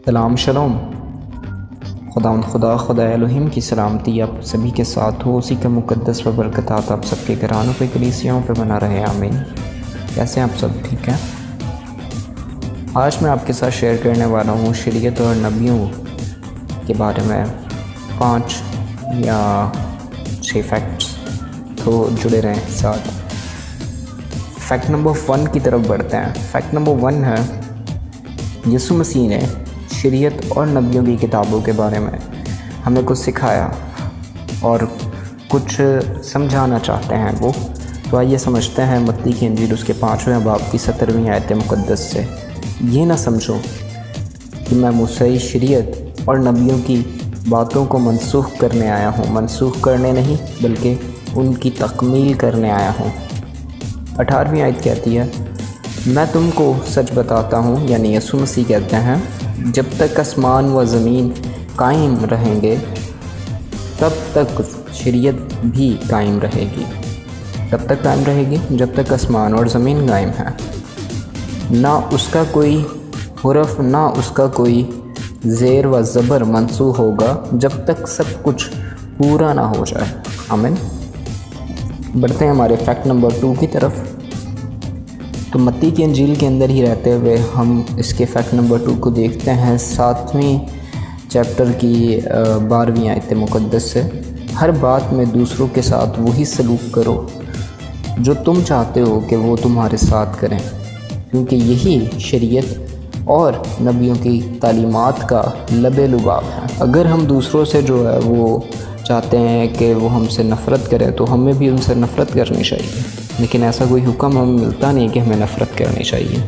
سلام شلوم، خدا الہیم کی سلامتی آپ سبھی کے ساتھ ہو، اسی کا مقدس و برکتات آپ سب کے گھرانوں پہ، کلیسیوں پہ بنا رہے، آمین۔ کیسے ہیں آپ سب؟ ٹھیک ہے۔ آج میں آپ کے ساتھ شیئر کرنے والا ہوں شریعت اور نبیوں کے بارے میں 5 یا 6 فیکٹس، تو جڑے رہیں ساتھ۔ فیکٹ نمبر 1 کی طرف بڑھتے ہیں۔ فیکٹ نمبر 1 ہے، یسوع مسیح نے شریعت اور نبیوں کی کتابوں کے بارے میں ہمیں کچھ سکھایا اور کچھ سمجھانا چاہتے ہیں وہ۔ تو آئیے سمجھتے ہیں متی کی انجیل اس کے 5ویں باب کی 17ویں آیت مقدس سے۔ یہ نہ سمجھو کہ میں موسیٰی شریعت اور نبیوں کی باتوں کو منسوخ کرنے آیا ہوں، منسوخ کرنے نہیں بلکہ ان کی تکمیل کرنے آیا ہوں۔ 18ویں آیت کہتی ہے، میں تم کو سچ بتاتا ہوں، یعنی یسوع مسیح کہتے ہیں، جب تک آسمان و زمین قائم رہیں گے تب تک شریعت بھی قائم رہے گی۔ تب تک قائم رہے گی جب تک آسمان اور زمین قائم ہے۔ نہ اس کا کوئی حرف، نہ اس کا کوئی زیر و زبر منسوخ ہوگا جب تک سب کچھ پورا نہ ہو جائے۔ آمین۔ بڑھتے ہیں ہمارے فیکٹ نمبر 2 کی طرف۔ تو متی کی انجیل کے اندر ہی رہتے ہوئے ہم اس کے فیکٹ نمبر 2 کو دیکھتے ہیں 7ویں چیپٹر کی 12ویں آیت مقدس سے۔ ہر بات میں دوسروں کے ساتھ وہی سلوک کرو جو تم چاہتے ہو کہ وہ تمہارے ساتھ کریں، کیونکہ یہی شریعت اور نبیوں کی تعلیمات کا لب لباب ہے۔ اگر ہم دوسروں سے جو ہے وہ چاہتے ہیں کہ وہ ہم سے نفرت کریں تو ہمیں بھی ان سے نفرت کرنی چاہیے، لیکن ایسا کوئی حکم ہمیں ملتا نہیں کہ ہمیں نفرت کرنی چاہیے،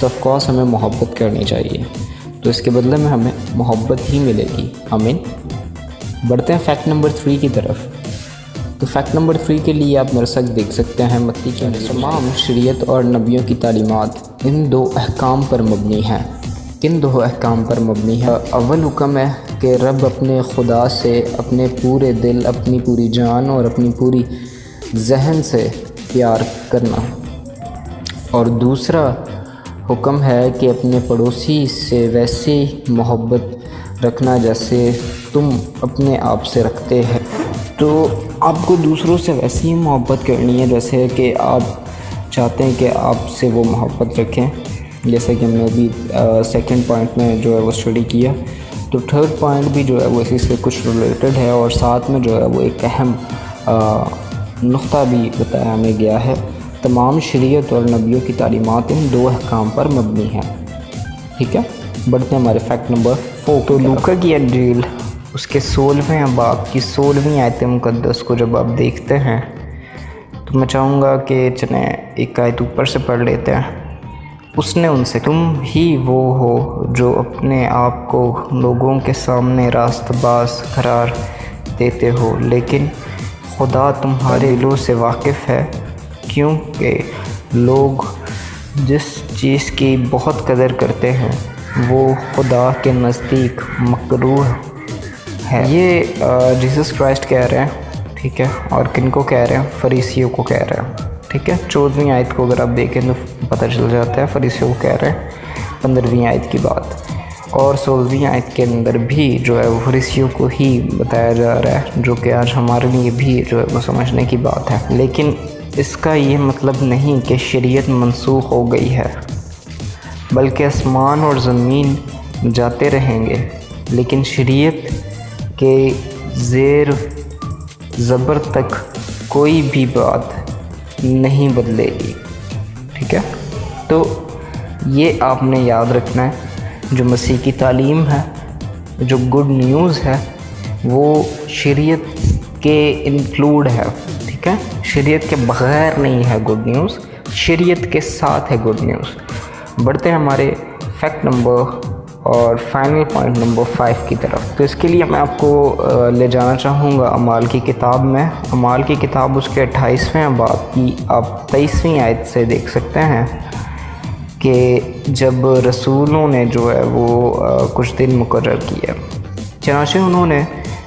تو آف کورس ہمیں محبت کرنی چاہیے، تو اس کے بدلے میں ہمیں محبت ہی ملے گی۔ آمین۔ بڑھتے ہیں فیکٹ نمبر 3 کی طرف۔ تو فیکٹ نمبر 3 کے لیے آپ میرے ساتھ دیکھ سکتے ہیں متی کی تمام شریعت اور نبیوں کی تعلیمات ان 2 احکام پر مبنی ہیں۔ کن 2 احکام پر مبنی ہے؟ اول حکم ہے کہ رب اپنے خدا سے اپنے پورے دل، اپنی پوری جان اور اپنی پوری ذہن سے پیار کرنا، اور دوسرا حکم ہے کہ اپنے پڑوسی سے ویسی محبت رکھنا جیسے تم اپنے آپ سے رکھتے ہیں۔ تو آپ کو دوسروں سے ویسی ہی محبت کرنی ہے جیسے کہ آپ چاہتے ہیں کہ آپ سے وہ محبت رکھیں، جیسے کہ ہم نے ابھی 2nd پوائنٹ میں جو ہے وہ اسٹڈی کیا۔ تو 3rd پوائنٹ بھی جو ہے وہ اسی سے کچھ ریلیٹڈ ہے، اور ساتھ میں جو ہے وہ ایک اہم نقطہ بھی بتایا ہمیں گیا ہے۔ تمام شریعت اور نبیوں کی تعلیمات ان 2 احکام پر مبنی ہیں۔ ٹھیک ہے۔ بڑھتے ہیں ہمارے فیکٹ نمبر 4۔ تو لوکا کی انجیل اس کے 16ویں باب کی 16ویں آیت مقدس کو جب آپ دیکھتے ہیں تو میں چاہوں گا کہ چلیں ایک آیت اوپر سے پڑھ لیتے ہیں۔ اس نے ان سے، تم ہی وہ ہو جو اپنے آپ کو لوگوں کے سامنے راست باز قرار دیتے ہو، لیکن خدا تمہارے دلوں سے واقف ہے، کیونکہ لوگ جس چیز کی بہت قدر کرتے ہیں وہ خدا کے نزدیک مکروہ ہے۔ یہ جیسس کرائسٹ کہہ رہے ہیں، ٹھیک ہے، اور کن کو کہہ رہے ہیں؟ فریسیوں کو کہہ رہے ہیں، ٹھیک ہے۔ 14ویں آیت کو اگر آپ دیکھیں تو پتہ چل جاتا ہے فریسیوں کو کہہ رہے ہیں 15ویں آیت کی بات، اور 16ویں آیت کے اندر بھی جو ہے وہ فریسیوں کو ہی بتایا جا رہا ہے، جو کہ آج ہمارے لیے بھی جو ہے وہ سمجھنے کی بات ہے۔ لیکن اس کا یہ مطلب نہیں کہ شریعت منسوخ ہو گئی ہے، بلکہ آسمان اور زمین جاتے رہیں گے لیکن شریعت کے زیر زبر تک کوئی بھی بات نہیں بدلے گی، ٹھیک ہے۔ تو یہ آپ نے یاد رکھنا ہے، جو مسیح کی تعلیم ہے، جو گڈ نیوز ہے، وہ شریعت کے انکلوڈ ہے، ٹھیک ہے۔ شریعت کے بغیر نہیں ہے گڈ نیوز، شریعت کے ساتھ ہے گڈ نیوز۔ بڑھتے ہیں ہمارے فیکٹ نمبر اور فائنل پوائنٹ نمبر 5 کی طرف۔ تو اس کے لیے میں آپ کو لے جانا چاہوں گا اعمال کی کتاب میں۔ اعمال کی کتاب اس کے 28ویں باب کی آپ 23ویں آیت سے دیکھ سکتے ہیں کہ جب رسولوں نے جو ہے وہ کچھ دن مقرر کیا، چنانچہ انہوں نے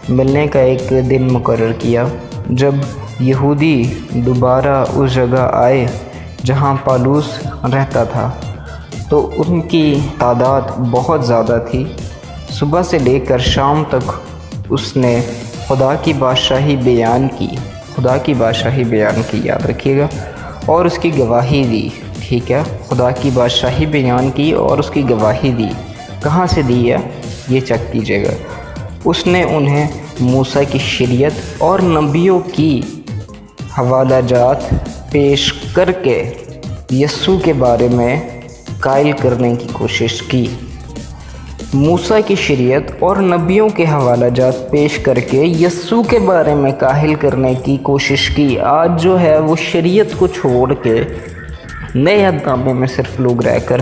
ملنے کا ایک دن مقرر کیا جب یہودی دوبارہ اس جگہ آئے جہاں پالوس رہتا تھا، تو ان کی تعداد بہت زیادہ تھی۔ صبح سے لے کر شام تک اس نے خدا کی بادشاہی بیان کی، خدا کی بادشاہی بیان کی، یاد رکھیے گا، اور اس کی گواہی دی۔ ٹھیک ہے، خدا کی بادشاہی بیان کی اور اس کی گواہی دی۔ کہاں سے دی ہے یہ چیک کیجیے گا۔ اس نے انہیں موسیٰ کی شریعت اور نبیوں کی حوالہ جات پیش کر کے یسوع کے بارے میں قائل کرنے کی کوشش کی۔ موسیٰ کی شریعت اور نبیوں کے حوالہ جات پیش کر کے یسوع کے بارے میں قائل کرنے کی کوشش کی۔ آج جو ہے وہ شریعت کو چھوڑ کے نئے عہد نامے میں صرف لوگ رہ کر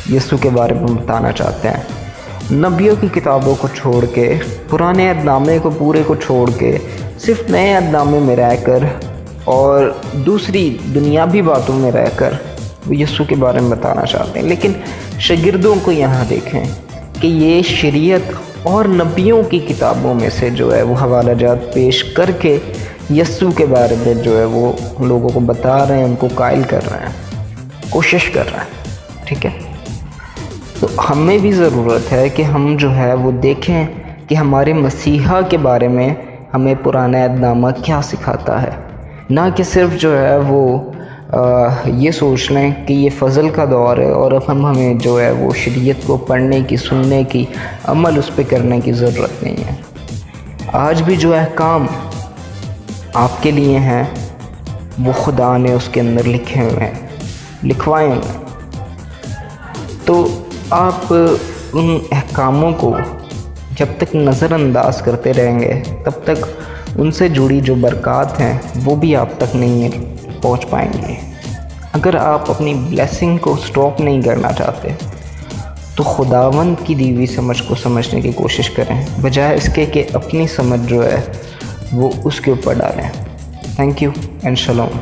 یسوع کے بارے میں بتانا چاہتے ہیں۔ نبیوں کی کتابوں کو چھوڑ کے، پرانے عہد نامے کو پورے کو چھوڑ کے صرف نئے عہد نامے میں رہ کر اور دوسری دنیاوی باتوں میں رہ کر وہ یسوع کے بارے میں بتانا چاہتے ہیں۔ لیکن شاگردوں کو یہاں دیکھیں کہ یہ شریعت اور نبیوں کی کتابوں میں سے جو ہے وہ حوالہ جات پیش کر کے یسوع کے بارے میں جو ہے وہ لوگوں کو بتا رہے ہیں، ان کو قائل کر رہے ہیں، کوشش کر رہے ہیں۔ ٹھیک ہے، تو ہمیں بھی ضرورت ہے کہ ہم جو ہے وہ دیکھیں کہ ہمارے مسیحا کے بارے میں ہمیں پرانا عہد نامہ کیا سکھاتا ہے، نہ کہ صرف جو ہے وہ یہ سوچ لیں کہ یہ فضل کا دور ہے اور اب ہمیں جو ہے وہ شریعت کو پڑھنے کی، سننے کی، عمل اس پہ کرنے کی ضرورت نہیں ہے۔ آج بھی جو احکام آپ کے لیے ہیں وہ خدا نے اس کے اندر لکھے ہوئے ہیں، لکھوائے ہوئے ہیں۔ تو آپ ان احکاموں کو جب تک نظر انداز کرتے رہیں گے تب تک ان سے جڑی جو برکات ہیں وہ بھی آپ تک نہیں پہنچ پائیں گے۔ اگر آپ اپنی بلیسنگ کو سٹاپ نہیں کرنا چاہتے تو خداوند کی دی ہوئی سمجھ کو سمجھنے کی کوشش کریں، بجائے اس کے کہ اپنی سمجھ جو ہے وہ اس کے اوپر ڈالیں۔ Thank you and Shalom.